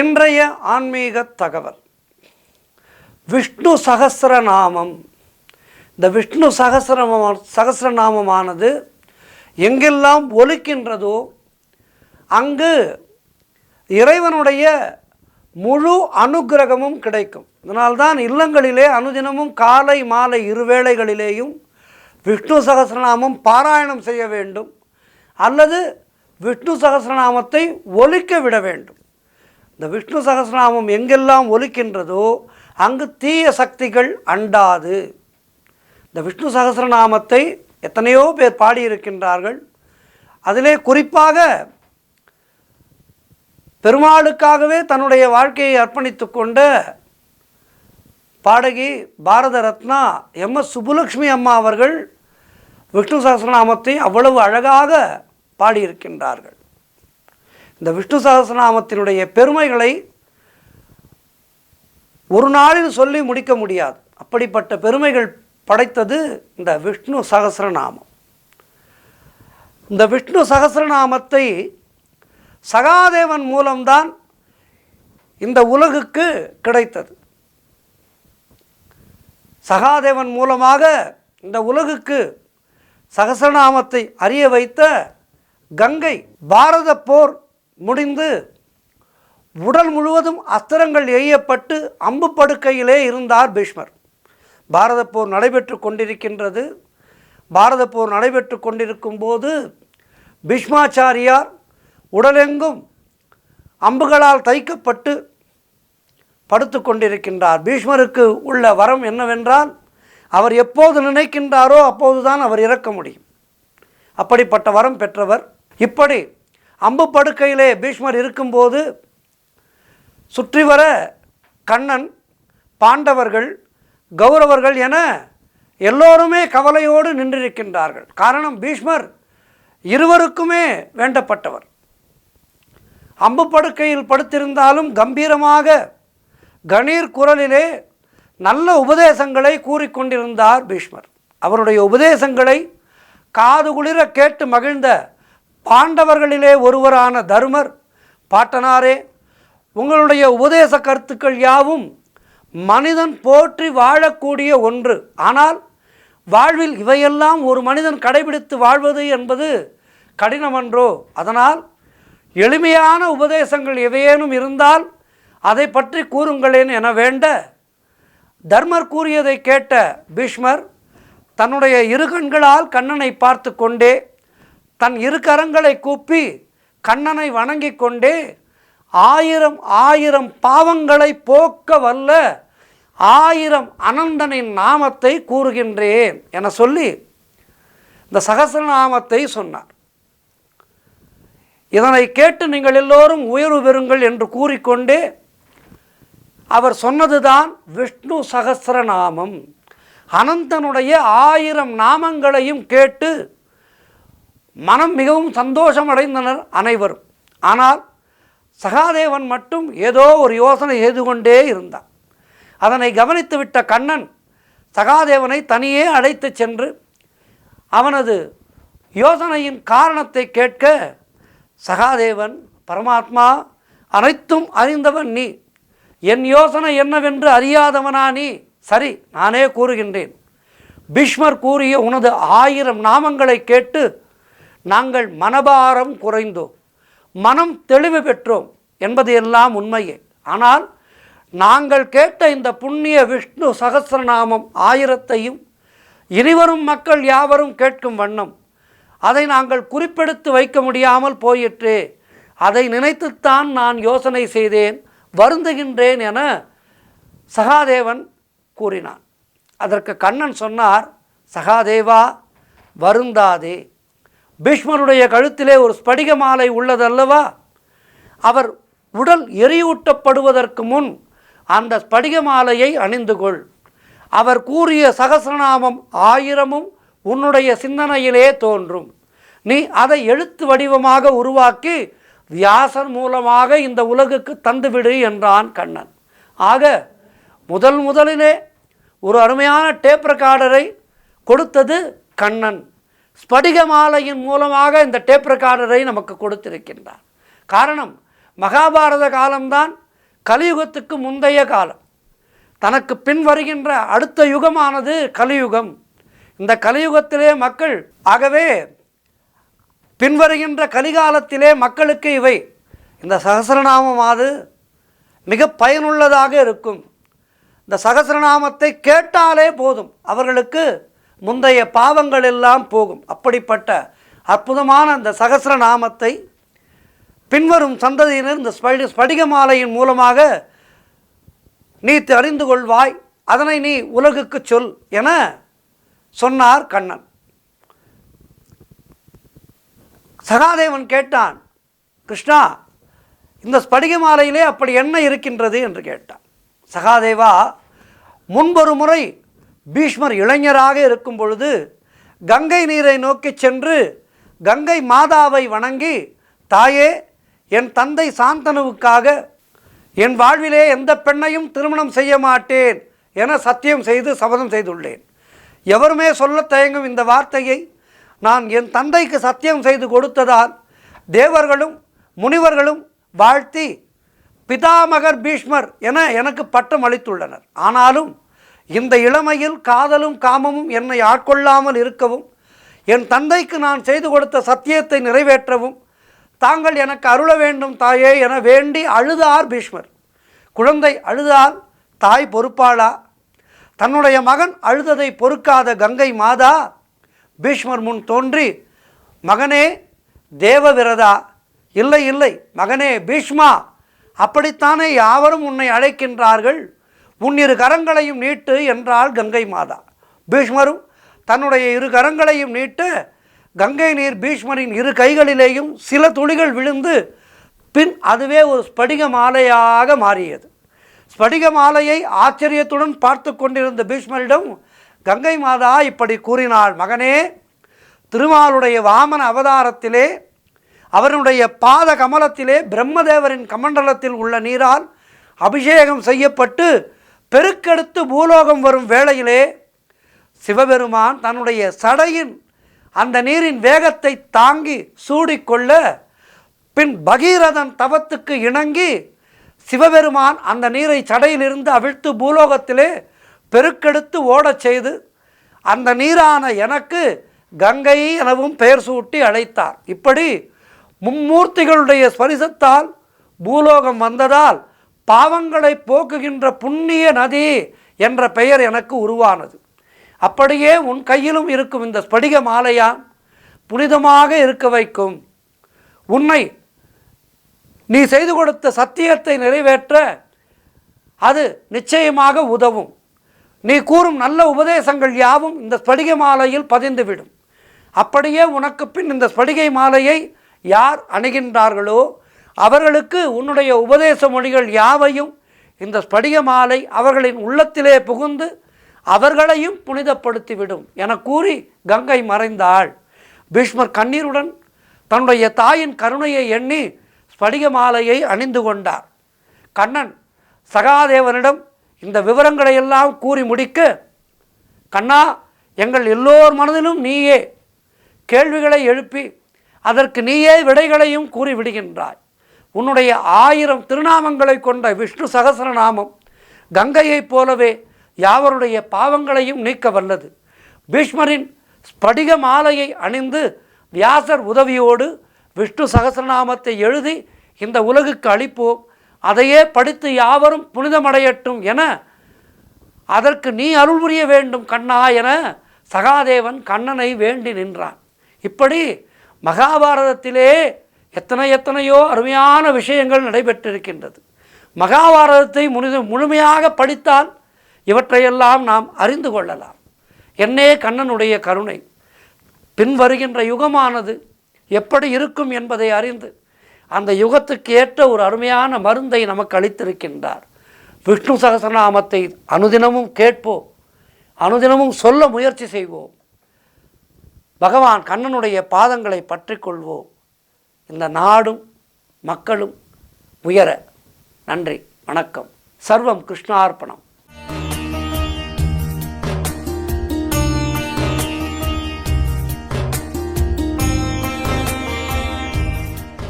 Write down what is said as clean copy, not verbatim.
இன்றைய ஆன்மீக தகவல் விஷ்ணு சகஸ்ரநாமம். இந்த விஷ்ணு சகஸ்ரநாமமானது எங்கெல்லாம் ஒலிக்கின்றதோ அங்கு இறைவனுடைய முழு அனுக்கிரகமும் கிடைக்கும். இதனால்தான் இல்லங்களிலே அனுதினமும் காலை மாலை இருவேளைகளிலேயும் விஷ்ணு சகஸ்ரநாமம் பாராயணம் செய்ய வேண்டும், அல்லது விஷ்ணு சகஸ்ரநாமத்தை ஒலிக்க விட வேண்டும். இந்த விஷ்ணு சகஸ்ரநாமம் எங்கெல்லாம் ஒலிக்கின்றதோ அங்கு தீய சக்திகள் அண்டாது. இந்த விஷ்ணு சகஸ்ரநாமத்தை எத்தனையோ பேர் பாடியிருக்கின்றார்கள். அதிலே குறிப்பாக பெருமாளுக்காகவே தன்னுடைய வாழ்க்கையை அர்ப்பணித்து கொண்ட பாடகி பாரத ரத்னா எம்.எஸ். சுப்புலட்சுமி அம்மா அவர்கள் விஷ்ணு சகஸ்ரநாமத்தை அவ்வளவு அழகாக பாடியிருக்கின்றார்கள். இந்த விஷ்ணு சகஸ்ரநாமத்தினுடைய பெருமைகளை ஒரு நாளில் சொல்லி முடிக்க முடியாது. அப்படிப்பட்ட பெருமைகள் படைத்தது இந்த விஷ்ணு சகஸ்ரநாமம். இந்த விஷ்ணு சகஸ்ரநாமத்தை சகாதேவன் மூலம்தான் இந்த உலகுக்கு கிடைத்தது. சகாதேவன் மூலமாக இந்த உலகுக்கு சகஸ்ரநாமத்தை அறிய வைத்த கங்கை. பாரத போர் முடிந்து உடல் முழுவதும் அஸ்திரங்கள் எய்யப்பட்டு அம்பு படுக்கையிலே இருந்தார் பீஷ்மர். பாரத போர் நடைபெற்று கொண்டிருக்கின்றது. பாரத போர் நடைபெற்று கொண்டிருக்கும் போது பீஷ்மாச்சாரியார் உடலெங்கும் அம்புகளால் தைக்கப்பட்டு படுத்து கொண்டிருக்கின்றார். பீஷ்மருக்கு உள்ள வரம் என்னவென்றால், அவர் எப்போது நினைக்கின்றாரோ அப்போதுதான் அவர் இறக்க முடியும். அப்படிப்பட்ட வரம் பெற்றவர். இப்படி அம்பு படுக்கையிலே பீஷ்மர் இருக்கும்போது சுற்றி வர கண்ணன், பாண்டவர்கள், கௌரவர்கள் என எல்லோருமே கவலையோடு நின்றிருக்கின்றார்கள். காரணம், பீஷ்மர் இருவருக்குமே வேண்டப்பட்டவர். அம்பு படுக்கையில் படுத்திருந்தாலும் கம்பீரமாக கணீர் குரலிலே நல்ல உபதேசங்களை கூறிக்கொண்டிருந்தார் பீஷ்மர். அவருடைய உபதேசங்களை காதுகுளிர கேட்டு மகிழ்ந்த பாண்டவர்களிலே ஒருவரான தருமர், பாட்டனாரே, உங்களுடைய உபதேச கருத்துக்கள் யாவும் மனிதன் போற்றி வாழக்கூடிய ஒன்று. ஆனால் வாழ்வில் இவையெல்லாம் ஒரு மனிதன் கடைபிடித்து வாழ்வது என்பது கடினமன்றோ? அதனால் எளிமையான உபதேசங்கள் எவையேனும் இருந்தால் அதை பற்றி கூறுங்களேன் என வேண்ட, தர்மர் கூறியதை கேட்ட பீஷ்மர் தன்னுடைய இரு கண்களால் கண்ணனை பார்த்து கொண்டே, தன் இரு கரங்களை கூப்பி கண்ணனை வணங்கி கொண்டே, ஆயிரம் ஆயிரம் பாவங்களை போக்க வல்ல 1000 அனந்தனின் நாமத்தை கூறுகின்றேன் என சொல்லி இந்த சகஸ்ரநாமத்தை சொன்னார். இதனை கேட்டு நீங்கள் எல்லோரும் உயர்வு பெறுங்கள் என்று கூறிக்கொண்டே அவர் சொன்னதுதான் விஷ்ணு சகஸ்ரநாமம். அனந்தனுடைய 1000 நாமங்களையும் கேட்டு மனம் மிகவும் சந்தோஷம் அடைந்தனர் அனைவரும். ஆனால் சகாதேவன் மட்டும் ஏதோ ஒரு யோசனை செய்து கொண்டே இருந்தான். அதனை கவனித்துவிட்ட கண்ணன் சகாதேவனை தனியே அழைத்து சென்று அவனது யோசனையின் காரணத்தை கேட்க, சகாதேவன், பரமாத்மா, அனைத்தும் அறிந்தவன் நீ, என் யோசனை என்னவென்று அறியாதவனா நீ? சரி, நானே கூறுகின்றேன். பீஷ்மர் கூறிய உனது 1000 நாமங்களை கேட்டு நாங்கள் மனபாரம் குறைந்தோம், மனம் தெளிவு பெற்றோம் என்பது எல்லாம் உண்மையே. ஆனால் நாங்கள் கேட்ட இந்த புண்ணிய விஷ்ணு சகஸ்ரநாமம் 1000ஐயும் இனிவரும் மக்கள் யாவரும் கேட்கும் வண்ணம் அதை நாங்கள் குறிப்பெடுத்து வைக்க முடியாமல் போயிற்றே. அதை நினைத்துத்தான் நான் யோசனை செய்தேன், வருந்துகின்றேன் என சகாதேவன் கூறினான். அதற்கு கண்ணன் சொன்னார், சகாதேவா, வருந்தாதே. பீஷ்மருடைய கழுத்திலே ஒரு ஸ்படிக மாலை உள்ளதல்லவா? அவர் உடல் எரியூட்டப்படுவதற்கு முன் அந்த ஸ்படிக மாலையை அணிந்து கொள். அவர் கூறிய சகஸ்ரநாமம் 1000ம் உன்னுடைய சிந்தனையிலே தோன்றும். நீ அதை எழுத்து வடிவமாக உருவாக்கி வியாசர் மூலமாக இந்த உலகுக்கு தந்துவிடு என்றான் கண்ணன். ஆக முதலிலே ஒரு அருமையான டேப் ரெக்கார்டரை கொடுத்தது கண்ணன். ஸ்படிக மாலையின் மூலமாக இந்த டேப் ரெக்கார்டரை நமக்கு கொடுத்திருக்கின்றார். காரணம், மகாபாரத காலம்தான் கலியுகத்துக்கு முந்தைய காலம். தனக்கு பின் வருகின்ற அடுத்த யுகமானது கலியுகம். இந்த கலியுகத்திலே மக்கள், ஆகவே பின்வருகின்ற கலிகாலத்திலே மக்களுக்கு இவை இந்த சகஸ்ரநாமமாவது மிக பயனுள்ளதாக இருக்கும். இந்த சகஸ்ரநாமத்தை கேட்டாலே போதும், அவர்களுக்கு முந்தைய பாவங்கள் எல்லாம் போகும். அப்படிப்பட்ட அற்புதமான இந்த சகஸ்ரநாமத்தை பின்வரும் சந்ததியினர் இந்த ஸ்படிக மாலையின் மூலமாக நீ அறிந்து கொள்வாய், அதனை நீ உலகுக்கு சொல் என சொன்னார் கண்ணன். சகாதேவன் கேட்டான், கிருஷ்ணா, இந்த ஸ்படிக மாலையிலே அப்படி என்ன இருக்கின்றது என்று கேட்டான். சகாதேவா, முன்பொரு முறை பீஷ்மர் இளைஞராக இருக்கும் பொழுது கங்கை நீரை நோக்கி சென்று கங்கை மாதாவை வணங்கி, தாயே, என் தந்தை சாந்தனுவுக்காக என் வாழ்விலே எந்த பெண்ணையும் திருமணம் செய்ய மாட்டேன் என சத்தியம் செய்து சபதம் செய்துள்ளேன். எவருமே சொல்ல தயங்கும் இந்த வார்த்தையை நான் என் தந்தைக்கு சத்தியம் செய்து கொடுத்ததால் தேவர்களும் முனிவர்களும் வாழ்த்தி பிதாமகர் பீஷ்மர் என எனக்கு பட்டம் அளித்துள்ளனர். ஆனாலும் இந்த இளமையில் காதலும் காமமும் என்னை ஆட்கொள்ளாமல் இருக்கவும், என் தந்தைக்கு நான் செய்து கொடுத்த சத்தியத்தை நிறைவேற்றவும் தாங்கள் எனக்கு அருள வேண்டும் தாயே என வேண்டி அழுதார் பீஷ்மர். குழந்தை அழுதால் தாய் பொறுப்பாளா? தன்னுடைய மகன் அழுததை பொறுக்காத கங்கை மாதா பீஷ்மர் முன் தோன்றி, மகனே தேவவிரதா, இல்லை இல்லை மகனே பீஷ்மா, அப்படித்தானே யாவரும் உன்னை அழைக்கின்றார்கள், உன் இரு கரங்களையும் நீட்டு என்றாள் கங்கை மாதா. பீஷ்மரும் தன்னுடைய இரு கரங்களையும் நீட்ட கங்கை நீர் பீஷ்மரின் இரு கைகளிலேயும் சில துளிகள் விழுந்து பின் அதுவே ஒரு ஸ்படிக மாலையாக மாறியது. ஸ்படிக மாலையை ஆச்சரியத்துடன் பார்த்து கொண்டிருந்த பீஷ்மரிடம் கங்கை மாதா இப்படி கூறினாள், மகனே, திருமாலுடைய வாமன அவதாரத்திலே அவருடைய பாத கமலத்திலே பிரம்மதேவரின் கமண்டலத்தில் உள்ள நீரால் அபிஷேகம் செய்யப்பட்டு பெருக்கெடுத்து பூலோகம் வரும் வேளையிலே சிவபெருமான் தன்னுடைய சடையின் அந்த நீரின் வேகத்தை தாங்கி சூடிக்கொள்ள, பின் பகீரதன் தவத்துக்கு இணங்கி சிவபெருமான் அந்த நீரை சடையிலிருந்து அவிழ்த்து பூலோகத்திலே பெருக்கெடுத்து ஓடச் செய்து அந்த நீரான எனக்கு கங்கை எனவும் பெயர் சூட்டி அழைத்தார். இப்படி மும்மூர்த்திகளுடைய ஸ்பரிசத்தால் பூலோகம் வந்ததால் பாவங்களை போக்குகின்ற புண்ணிய நதி என்ற பெயர் எனக்கு உருவானது. அப்படியே உன் கையிலும் இருக்கும் இந்த ஸ்படிக மாலையான் புனிதமாக இருக்க வைக்கும். உன்னை நீ செய்து கொடுத்த சத்தியத்தை நிறைவேற்ற அது நிச்சயமாக உதவும். நீ கூறும் நல்ல உபதேசங்கள் யாவும் இந்த ஸ்படிக மாலையில் பதிந்துவிடும். அப்படியே உனக்கு பின் இந்த ஸ்படிகை மாலையை யார் அணுகின்றார்களோ அவர்களுக்கு உன்னுடைய உபதேச மொழிகள் யாவையும் இந்த ஸ்படிக மாலை அவர்களின் உள்ளத்திலே புகுந்து அவர்களையும் புனிதப்படுத்திவிடும் என கூறி கங்கை மறைந்தாள். பீஷ்மர் கண்ணீருடன் தன்னுடைய தாயின் கருணையை எண்ணி ஸ்படிக மாலையை அணிந்து கொண்டார். கண்ணன் சகாதேவனிடம் இந்த விவரங்களையெல்லாம் கூறி முடிக்க, கண்ணா, எங்கள் எல்லோர் மனதிலும் நீயே கேள்விகளை எழுப்பி அதற்கு நீயே விடைகளையும் கூறி விடுகின்றாய். உன்னுடைய 1000 திருநாமங்களை கொண்ட விஷ்ணு சகஸ்ரநாமம் கங்கையைப் போலவே யாவருடைய பாவங்களையும் நீக்க வல்லது. பீஷ்மரின் ஸ்படிக மாலையை அணிந்து வியாசர் உதவியோடு விஷ்ணு சகஸ்ரநாமத்தை எழுதி இந்த உலகுக்கு அளிப்போம், அதையே படித்து யாவரும் புனிதமடையட்டும் என அதற்கு நீ அருள் புரிய வேண்டும் கண்ணா என சகாதேவன் கண்ணனை வேண்டி நின்றான். இப்படி மகாபாரதத்திலே எத்தனையோ அருமையான விஷயங்கள் நடைபெற்றிருக்கின்றது. மகாபாரதத்தை முழுமையாக படித்தால் இவற்றையெல்லாம் நாம் அறிந்து கொள்ளலாம். என்னே கண்ணனுடைய கருணை! பின் வருகின்ற யுகமானது எப்படி இருக்கும் என்பதை அறிந்து அந்த யுகத்துக்கு ஏற்ற ஒரு அருமையான மருந்தை நமக்கு அளித்திருக்கின்றார். விஷ்ணு சகஸ்ரநாமத்தை அனுதினமும் கேட்போம், அனுதினமும் சொல்ல முயற்சி செய்வோம். பகவான் கண்ணனுடைய பாதங்களை பற்றி கொள்வோம். இந்த நாடும் மக்களும் உயர. நன்றி, வணக்கம். சர்வம் கிருஷ்ணார்ப்பணம்.